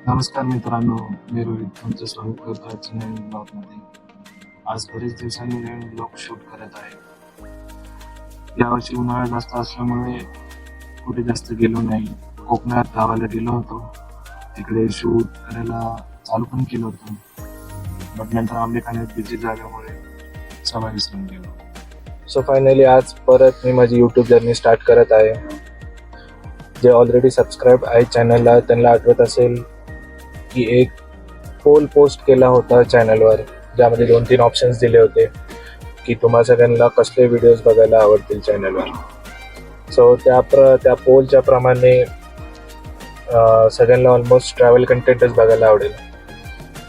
नमस्कार मित्रांनो, मी रोहित तुमचं स्वागत करतो आजच्या नवीन ब्लॉगमध्ये. आज बरेच दिवसांनी नवीन ब्लॉग शूट करत आहे. यावर्षी उन्हाळा जास्त असल्यामुळे कुठे जास्त गेलो नाही. कोकणात गावाला गेलो होतो. तिकडे शूट करायला चालू पण केलं होतं. बट नंतर आंबे खाण्यात बिझी झाल्यामुळे सवय विसरून गेलो. सो फायनली आज परत मी माझी यूट्यूब जर्नी स्टार्ट करत आहे. जे ऑलरेडी सबस्क्राईब आहे चॅनलला त्यांना आठवत असेल की एक पोल पोस्ट केला होता चॅनलवर, ज्यामध्ये 2-3 ऑप्शन्स दिले होते की तुम्हा सगळ्यांना कसले व्हिडिओज बघायला आवडतील चॅनलवर. सो त्या पोलच्या प्रमाणे सगळ्यांना ऑलमोस्ट ट्रॅव्हल कंटेंटच बघायला आवडेल.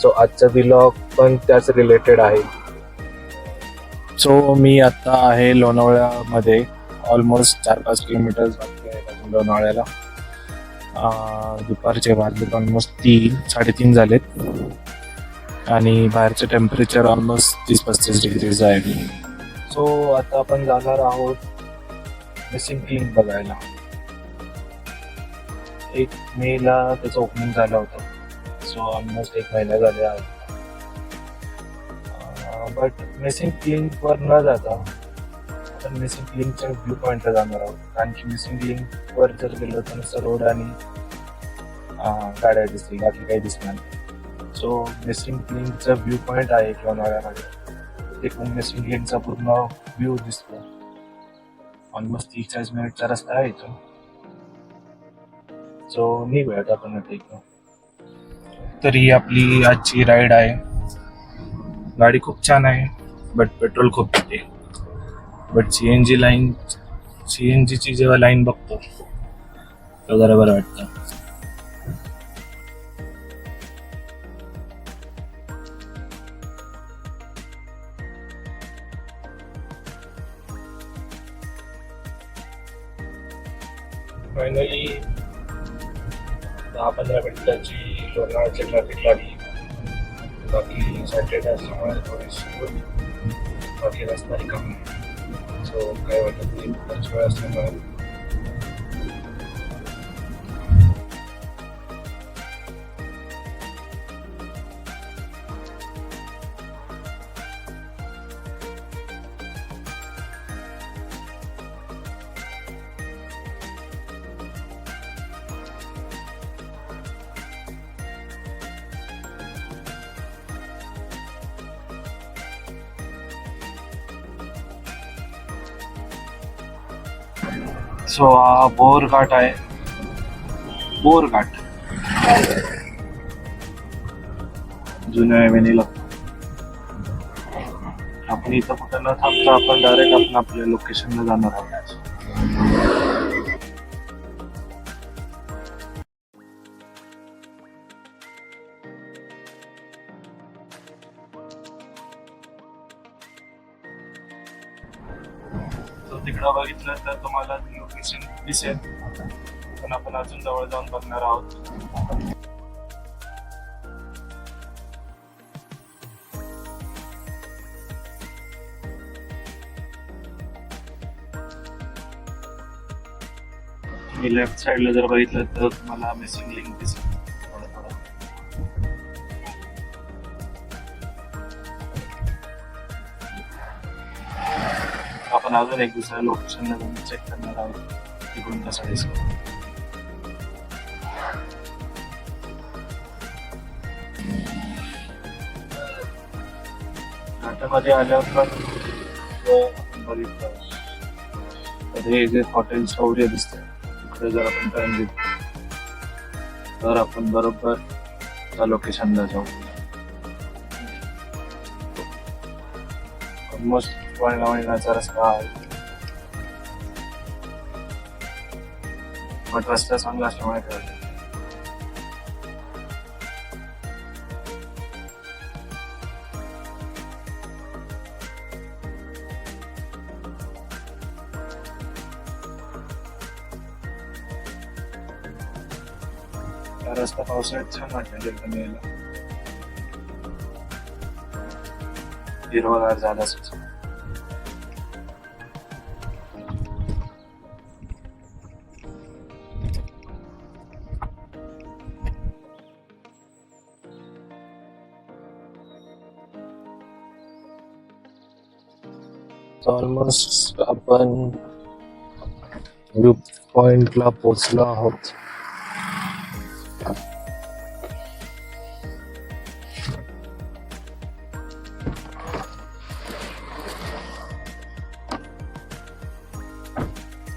सो आजचा व्लॉग पण त्याच रिलेटेड आहे. सो मी आता आहे लोणावळ्यामध्ये. ऑलमोस्ट 4-5 किलोमीटर लोणावळ्याला. दुपारचे वाजलेत ऑलमोस्ट 3-3:30 झालेत आणि बाहेरचं टेम्परेचर ऑलमोस्ट 30-35 डिग्रीज आहे. सो आता आपण जाणार आहोत मिसिंग लिंक बघायला. 1 मेला त्याचं ओपनिंग झालं होतं. सो ऑलमोस्ट 1 महिना झाले आहे. बट मिसिंग लिंकवर न जाता आपण मिसिंग लिंकच्या व्ह्यू पॉईंटला जाणार आहोत. कारण की मिसिंग लिंकवर जर गेलो तर नुसतं रोड आणि गाड्या दिसतील, बाकी काही दिसणार नाही. सो मिसिंग लिंकचा व्ह्यू पॉईंट आहे लोणावळ्यामध्ये. तिकडून मिसिंग लिंकचा पूर्ण व्ह्यू दिसतो. ऑलमोस्ट 30-40 मिनिटचा रस्ता आहे इथून. सो निघूयात आपण आता इकडं. तर ही आपली आजची राईड आहे. गाडी खूप छान आहे बट पेट्रोल खूप पिते. बट सीएनजीची जेव्हा लाईन बघतो तर जरा बरं वाटतं. फायनली 10-15 मिनिटाची लोणावळ्याची ट्रॅफिक लागली. बाकी सॅटर्डे असल्यामुळे थोडीशी बाकी रस्ता रिकामी. सो काय वाटत नाही बराच वेळ असल्यामुळे. सो हा बोर घाट आहे. बोर घाट जुन्या वेणीला. आपण इथं कुठं न थांबता आपण डायरेक्ट आपण आपल्या लोकेशनला जाणार आहोत. तिकडं बघितलं तर तुम्हाला लोकेशन दिसेल, पण आपण अजून जवळ जाऊन बघणार आहोत. तुम्ही लेफ्ट साईडला जर बघितलं तर तुम्हाला मिसिंग लिंक दिसेल. आपण अजून एक दुसऱ्या लोकेशनला जाऊन चेक करणार आहोत तिकडून कसा दिसतो. घाटामध्ये आल्यावर आपण बघितलं तर हे जे हॉटेल शौर्य दिसतं तिकडे जर आपण टर्न घेतलं तर आपण बरोबर त्या लोकेशनला जाऊ. ऑलमोस्ट वळणावळणाचा रस्ता आहे. बट रस्ता चांगला असल्यामुळे कळलं. रस्ता पावसाळ्यात छान वाटतं एकदम यायला. हिरवगार झाला असं. ऑलमोस्ट आपण व्ह्यू पॉइंटला पोहोचलो आहोत.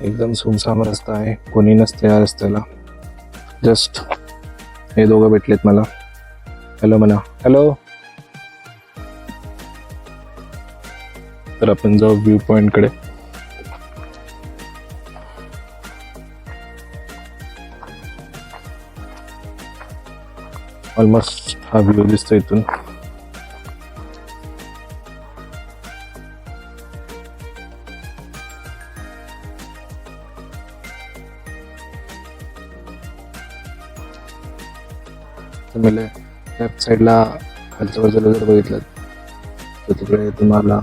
एकदम सुनसान रस्ता आहे, कोणी नसते या रस्त्याला. जस्ट हे दोघं भेटलेत मला. हॅलो म्हणा. हॅलो. तर आपण जाऊ व्ह्यू पॉइंट कडे. ऑलमोस्ट हा व्ह्यू दिसतो इथून. तुम्ही लेफ्ट साईडला खालच्या बाजूला जर बघितलं तर तिकडे तुम्हाला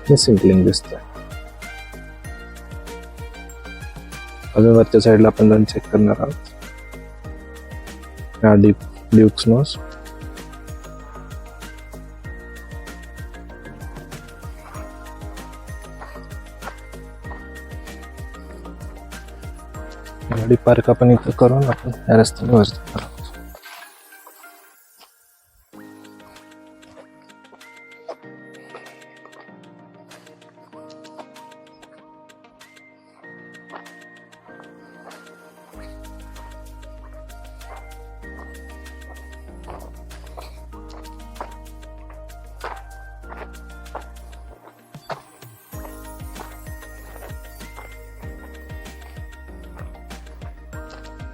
मिसिंग लिंक दिसतंय. अजून वरच्या साईडला आपण जाऊन चेक करणार आहोत. Dukes knows. गाडी पार्क आपण इथं करून आपण या रस्त्याने वरती आहोत.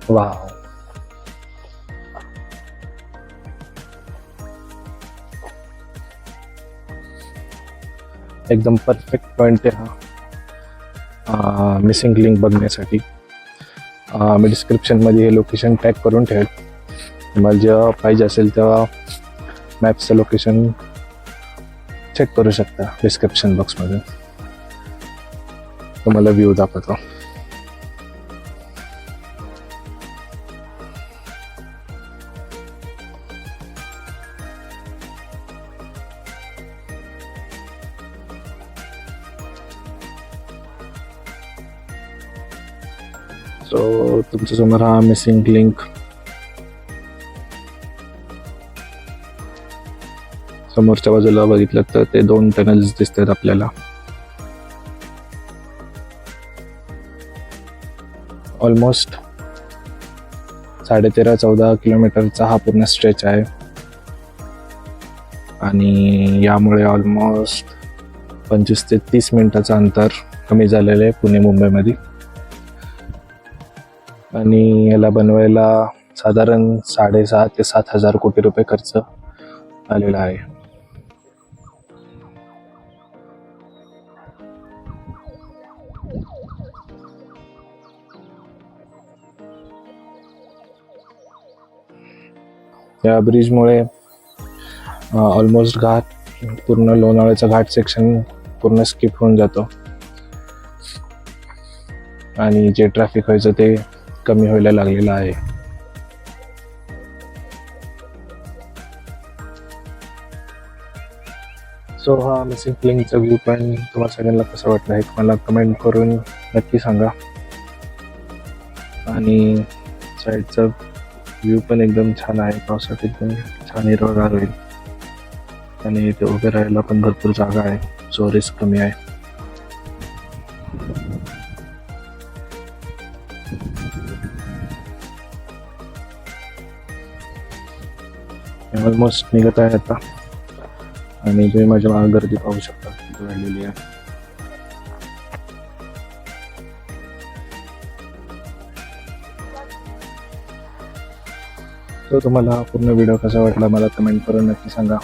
वाव. एकदम परफेक्ट पॉइंट आहे हा मिसिंग लिंक बघण्यासाठी. मी डिस्क्रिप्शनमध्ये हे लोकेशन टॅग करून ठेवेल. तुम्हाला जेव्हा पाहिजे असेल तेव्हा मॅपचं लोकेशन चेक करू शकता. डिस्क्रिप्शन बॉक्समध्ये तुम्हाला व्ह्यू दाखवतो. सो तुमच्या समोर हा मिसिंग लिंक समोरच्या बाजूला बघितलं तर ते 2 टनल्स दिसतात आपल्याला. ऑलमोस्ट 13.5-14 किलोमीटरचा हा पूर्ण स्ट्रेच आहे आणि यामुळे ऑलमोस्ट 25 ते 30 मिनिटाचं अंतर कमी झालेलं आहे पुणे मुंबईमध्ये. आणि याला बनवायला साधारण 6,500 ते 7,000 कोटी रुपये खर्च आलेला आहे. या ब्रिजमुळे ऑलमोस्ट घाट पूर्ण लोणावळ्याचा घाट सेक्शन पूर्ण स्किप होऊन जातो आणि जे ट्रॅफिक व्हायचं ते कमी व्हायला लागलेलं आहे. सो हा मिसिंग लिंकचा व्ह्यू पॉइंट तुम्हाला सगळ्यांना कसं वाटलं आहे मला कमेंट करून नक्की सांगा. आणि साईडचा व्ह्यू पण एकदम छान आहे. पावसात एकदम छान हिरवगार होईल आणि इथे उभे राहायला पण भरपूर जागा आहे. सो रिस्क कमी आहे. ऑलमोस्ट निघत आहे आता आणि तुम्ही माझ्या मागे गर्दी पाहू शकता किती वाढलेली आहे. तर तुम्हाला पूर्ण व्हिडिओ कसा वाटला मला कमेंट करून नक्की सांगा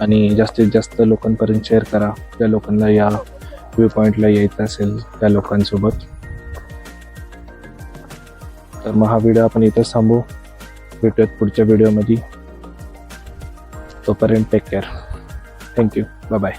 आणि जास्तीत जास्त लोकांपर्यंत शेअर करा. ज्या लोकांना या व्ह्यू पॉइंटला यायचं असेल त्या लोकांसोबत. तर मग हा व्हिडिओ आपण इथेच थांबू. भेटूयात पुढच्या व्हिडिओमध्ये. तोपर्यंत take care. Thank you. Bye bye.